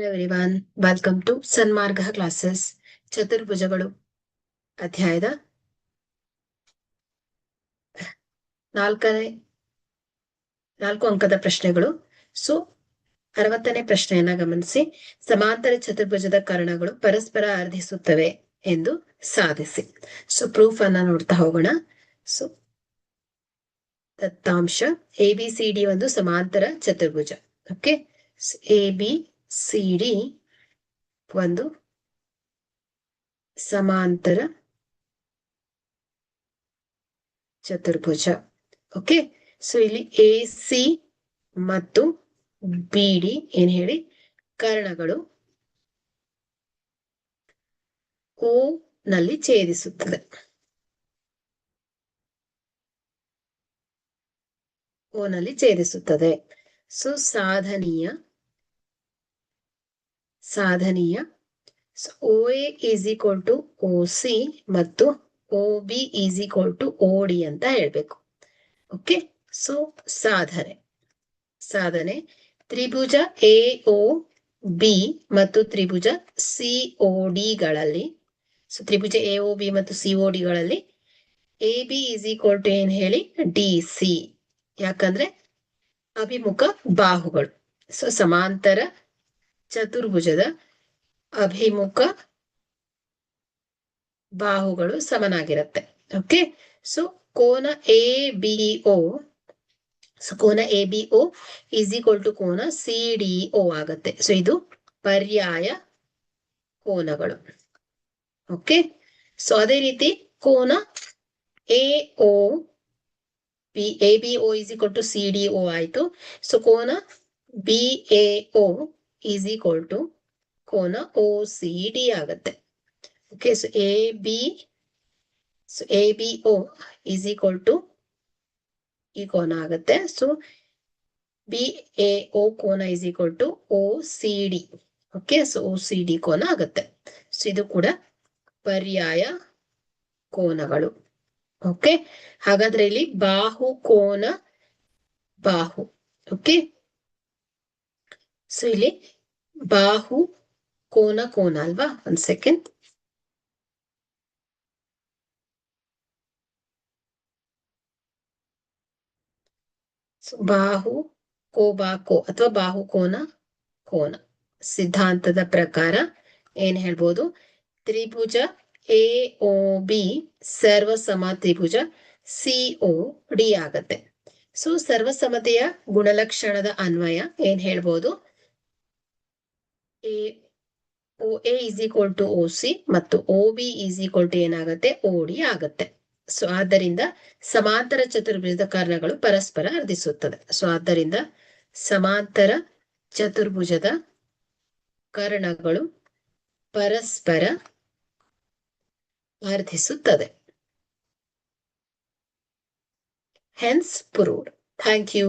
Everyone, welcome to Sanmarga classes. ಚತುರ್ಭುಜಗಳು ಅಧ್ಯಾಯದ 4 ಅಂಕದ ಪ್ರಶ್ನೆಗಳು. ಸೊ 60ನೇ ಪ್ರಶ್ನೆಯನ್ನ ಗಮನಿಸಿ. ಸಮಾಂತರ ಚತುರ್ಭುಜದ ಕರ್ಣಗಳು ಪರಸ್ಪರ ಅರ್ಧಿಸುತ್ತವೆ ಎಂದು ಸಾಧಿಸಿ. ಸೊ ಪ್ರೂಫ್ ಅನ್ನ ನೋಡ್ತಾ ಹೋಗೋಣ. ಸೊ ದತ್ತಾಂಶ ABCD ಒಂದು ಸಮಾಂತರ ಚತುರ್ಭುಜ. ಓಕೆ, ABCD ಒಂದು ಸಮಾಂತರ ಚತುರ್ಭುಜ. ಓಕೆ, ಸೊ ಇಲ್ಲಿ AC ಮತ್ತು BD ಏನ್ ಹೇಳಿ ಕರ್ಣಗಳು O ನಲ್ಲಿ ಛೇದಿಸುತ್ತದೆ. O ನಲ್ಲಿ ಛೇದಿಸುತ್ತದೆ. ಸೊ ಸಾಧನೀಯ OA is equal to OC ಮತ್ತು OB is equal to OD ಅಂತ ಹೇಳ್ಬೇಕು. ಓಕೆ, ಸೊ ಸಾಧನೆ ತ್ರಿಭುಜ AOB ಮತ್ತು ತ್ರಿಭುಜ COD ಗಳಲ್ಲಿ, ಸೊ ತ್ರಿಭುಜ AOB ಮತ್ತು COD ಗಳಲ್ಲಿ AB ಈಸ್ ಈಕ್ವಲ್ ಟು ಏನ್ ಹೇಳಿ DC, ಯಾಕಂದ್ರೆ ಅಭಿಮುಖ ಬಾಹುಗಳು. ಸೊ ಸಮಾಂತರ ಚತುರ್ಭುಜದ ಅಭಿಮುಖ ಬಾಹುಗಳು ಸಮನಾಗಿರುತ್ತೆ. ಓಕೆ, ಸೊ ಕೋನ ABO, ಸೊ ಕೋನ ABO ಈಸ್ ಈಕ್ವಲ್ ಟು ಕೋನ CDO ಆಗತ್ತೆ. ಸೊ ಇದು ಪರ್ಯಾಯ ಕೋನಗಳು. ಓಕೆ, ಸೊ ಅದೇ ರೀತಿ ಕೋನ ABO is equal to CDO ಆಯ್ತು. ಸೊ ಕೋನ BAO ಈಸ್ ಈಕ್ವಲ್ ಟು ಕೋನ OCD ಆಗತ್ತೆ. Okay, so ABO is equal to ಈ ಕೋನ ಆಗತ್ತೆ. ಸೊ BAO ಕೋನ is equal to OCD. Okay, so OCD ಕೋನ ಆಗತ್ತೆ. ಸೊ ಇದು ಕೂಡ ಪರ್ಯಾಯ ಕೋನಗಳು. ಓಕೆ, ಹಾಗಾದ್ರೆ ಇಲ್ಲಿ ಬಾಹು ಕೋನ ಬಾಹು. ಓಕೆ, ಸೊ ಇಲ್ಲಿ ಬಾಹು ಕೋನ ಅಲ್ವಾ? ಒಂದ್ ಸೆಕೆಂಡ್. ಬಾಹು ಕೋಬಾಕೋ ಅಥವಾ ಬಾಹು ಕೋನ ಸಿದ್ಧಾಂತದ ಪ್ರಕಾರ ಏನ್ ಹೇಳ್ಬೋದು? ತ್ರಿಭುಜ AOB ಸರ್ವಸಮ ತ್ರಿಭುಜ COD ಆಗತ್ತೆ. ಸೊ ಸರ್ವಸಮತೆಯ ಗುಣಲಕ್ಷಣದ ಅನ್ವಯ ಏನ್ ಹೇಳ್ಬೋದು? OA is equal to OC ಮತ್ತು OB ಈಸ್ ಈಕ್ವಲ್ ಟು ಏನಾಗತ್ತೆ? OD ಆಗತ್ತೆ. ಸೊ ಆದ್ದರಿಂದ ಸಮಾಂತರ ಚತುರ್ಭುಜದ ಕರ್ಣಗಳು ಪರಸ್ಪರ ಅರ್ಧಿಸುತ್ತದೆ. ಸೊ ಆದ್ದರಿಂದ ಸಮಾಂತರ ಚತುರ್ಭುಜದ ಕರ್ಣಗಳು ಪರಸ್ಪರ ಅರ್ಧಿಸುತ್ತದೆ. Hence proved. Thank you.